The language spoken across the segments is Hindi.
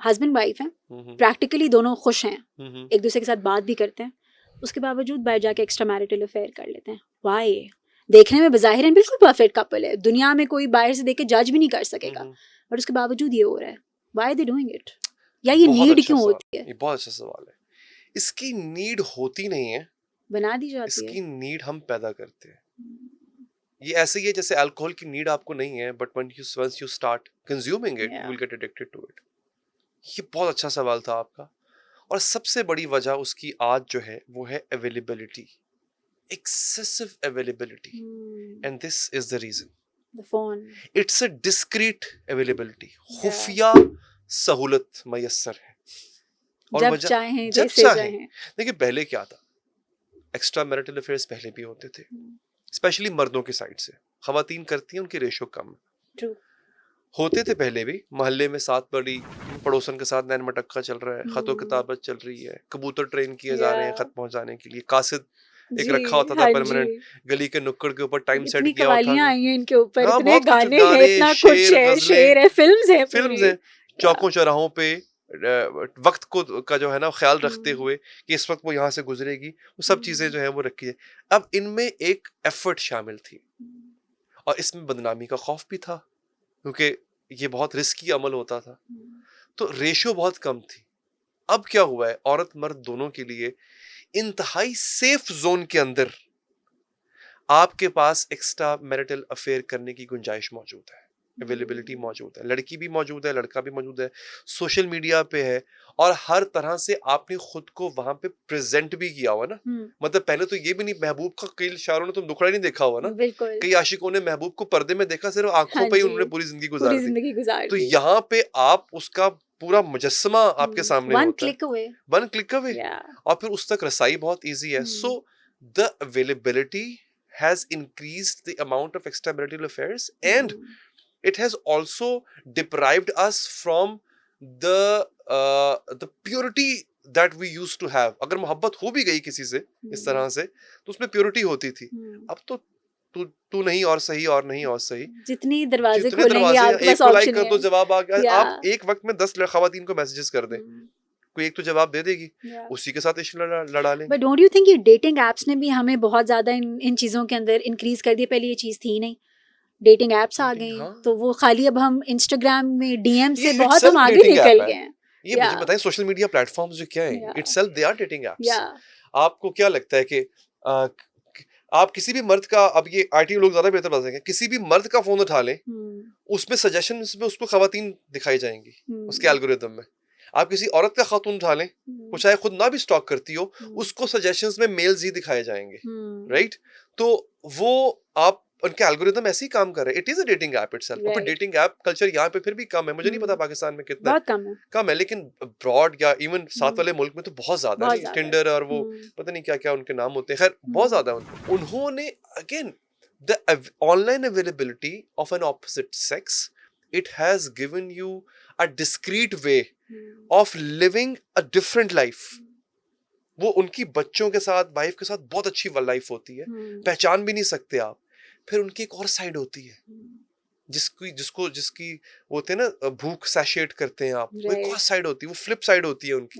हस्बैंड वाइफ हैं, प्रैक्टिकली दोनों खुश हैं, एक दूसरे के साथ बात भी करते हैं, उसके बावजूद बाहर जाके एक्स्ट्रा मैरिटल अफेयर कर लेते हैं। वाई? देखने में बज़ाहिरन बिल्कुल परफेक्ट कपल है, दुनिया में कोई बाहर से देख के जज भी नहीं कर सकेगा, बट उसके बावजूद ये हो रहा है। Why they doing it? या ये नीड क्यों होती है? ये बहुत अच्छा सवाल है। इसकी नीड होती नहीं है, बना दी जाती है। इसकी नीड हम पैदा करते हैं। ये ऐसे ही है जैसे अल्कोहल की नीड आपको नहीं है, but once you start consuming it, you will get addicted to it. ये बहुत अच्छा सवाल था आपका। और सबसे बड़ी वजह उसकी आज जो है वो है availability, excessive availability, and this is the reason. The phone. It's a discrete availability. खुफिया सहूलत मयस्सर है, और जब वजह चाहें जब जैसे चाहें। देखिए पहले क्या था, एक्स्ट्रा मैरिटल अफेयर्स पहले भी होते थे, स्पेशली मर्दों की साइड से। खवातीन करती हैं, उनकी रेशो कम है। True. होते थे पहले भी, मोहल्ले में साथ बड़ी पड़ोसन के साथ नैन मटक्का चल रहा है, खतों किताबत चल रही है, कबूतर ट्रेन किए जा रहे हैं खत पहुंचाने के लिए, कासिद एक रखा होता था परमानेंट, गली के नुक्कड़ के ऊपर टाइम सेट किया होता था। आई हैं इनके ऊपर, हाँ, इतने बहुत कुछ, गाने हैं, इतना कुछ है, शेर है, फिल्म्स है, चौकों चौराहों पे वक्त को का जो है ना ख्याल रखते हुए कि इस वक्त वो यहाँ से गुजरेगी, वो सब चीजें जो है वो रखी है। अब इनमें एक एफर्ट शामिल थी, और इसमें बदनामी का खौफ भी था, क्योंकि ये बहुत रिस्की अमल होता था, तो रेशो बहुत कम थी। अब क्या हुआ है, औरत मर्द दोनों के लिए इंतहाई सेफ जोन के अंदर आपके पास एक्स्ट्रा मैरिटल अफेयर करने की गुंजाइश मौजूद है, अवेलेबिलिटी मौजूद है, लड़की भी मौजूद है, लड़का भी मौजूद है, सोशल मीडिया पे है, और हर तरह से आपने खुद को वहां पे प्रेजेंट भी किया हुआ ना। मतलब पहले तो ये भी नहीं, महबूब का कई शायरों ने तुम दुखड़ा नहीं देखा हुआ ना, कई आशिकों ने महबूब को पर्दे में देखा, सिर्फ आंखों पे ही उन्होंने पूरी जिंदगी गुजार दी। तो यहाँ पे आप उसका पूरा मुजस्समा आपके सामने होता है, वन क्लिक अवे, और फिर उस तक रसाई बहुत ईजी है। So the availability has increased the amount of extramarital affairs, and it has also deprived us from the purity that we used to have. अगर मोहब्बत हो भी गई किसी से इस तरह से, तो उसमें प्योरिटी होती थी। अब तो तू नहीं और सही, और नहीं और सही, जितनी दरवाजे खोलेंगे आपके पास ऑप्शन कर दो, जवाब आ गया। आप एक वक्त में 10 खवातीन को मैसेजेस कर दें, कोई एक तो जवाब दे देगी, उसी के साथ इश्क लड़ा लें। बट डोंट यू थिंक ये डेटिंग एप्स ने भी हमें बहुत ज्यादा इन चीजों के अंदर इंक्रीज कर दिया? पहले ये चीज थी नहीं, डेटिंग एप्स आ गई, तो वो खाली अब हम इंस्टाग्राम में डीएम से बहुत हम आगे निकल गए हैं। ये मुझे बताएं, सोशल मीडिया प्लेटफॉर्म्स जो क्या है, itself they are dating apps. आपको क्या लगता है कि आप किसी भी मर्द का, अब ये आईटी लोग ज्यादा बेहतर बता सकेंगे, किसी भी मर्द का फोन उठा लें, उसमें सजेशंस में उसको खवातीन दिखाई जाएंगी उसके एल्गोरिथम में। आप किसी औरत का खातून उठा लें, वो चाहे खुद ना भी स्टॉक करती हो, उसको सजेशंस में मेल्स ही दिखाए जाएंगे, राइट? तो वो आप उनके एल्गोरिथम ऐसे ही काम कर रहे हैं। It is a dating app itself. और डेटिंग ऐप कल्चर यहाँ पे फिर भी कम है, मुझे नहीं पता पाकिस्तान में कितना बहुत कम है, लेकिन ब्रॉड या इवन साथ वाले मुल्क में तो बहुत ज्यादा है। टिंडर और वो पता नहीं क्या क्या उनके नाम होते हैं, खैर बहुत ज्यादा है। उन्होंने again the online availability of an opposite sex, it has given you a discrete way of living a different life. वो उनकी बच्चों के साथ, वाइफ के साथ बहुत अच्छी लाइफ होती है, पहचान भी नहीं सकते आप। फिर उनकी एक और साइड होती है, जिसकी वो होते हैं ना, भूख सैशिएट करते हैं आप, वो एक और साइड होती है, वो फ्लिप साइड होती है उनकी,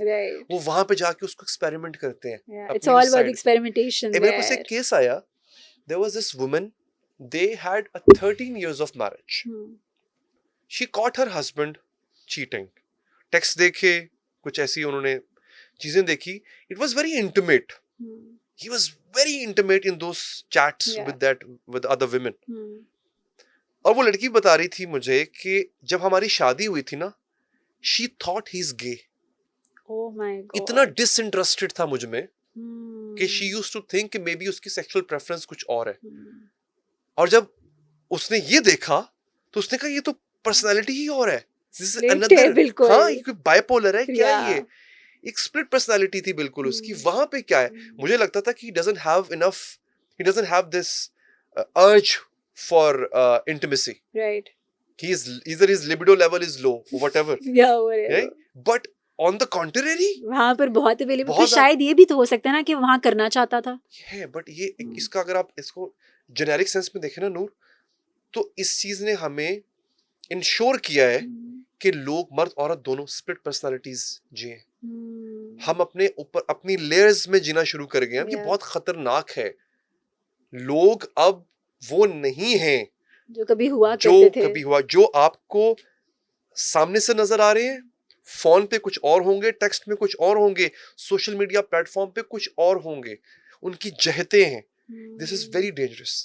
वो वहां पे जाके उसको एक्सपेरिमेंट करते हैं। It's all about experimentation. मेरे पास एक केस आया, there was this woman, they had a 13 years of marriage. She caught her husband cheating. Text देखे, कुछ ऐसी उन्होंने चीजें देखी. It was very intimate. He was very intimate in those chats with other women. और वो लड़की बता रही थी मुझे कि जब हमारी शादी हुई थी ना, she thought he's gay. Oh my God. इतना disinterested था मुझ में कि she used to think कि maybe उसकी sexual preference कुछ और है. और जब उसने ये देखा तो उसने कहा ये तो पर्सनालिटी ही और है. बिल्कुल. हाँ, ये बाइपोलर है क्या ये? एक स्प्लिट पर्सनालिटी थी बिल्कुल उसकी. वहां पे क्या है, मुझे लगता था कि he doesn't have this urge for intimacy. Right. Either his libido level is low or whatever. Yeah, whatever. Right? But on the contrary, वहाँ पर बहुत अवेलेबल. तो शायद ये भी तो हो सकता है ना कि वहाँ करना चाहता था. है, बट ये इसका अगर आप इसको जेनेरिक सेंस में देखें ना नूर, तो इस चीज ने हमें इंश्योर किया है कि लोग मर्द औरत दोनों स्प्लिट पर्सनालिटीज जिए, हम अपने ऊपर अपनी लेयर्स में जीना शुरू कर गए हैं। ये बहुत खतरनाक है। लोग अब वो नहीं हैं जो कभी हुआ करते थे, जो आपको सामने से नजर आ रहे हैं, फोन पे कुछ और होंगे, टेक्स्ट में कुछ और होंगे, सोशल मीडिया प्लेटफॉर्म पे कुछ और होंगे, उनकी जहते हैं। This is very dangerous.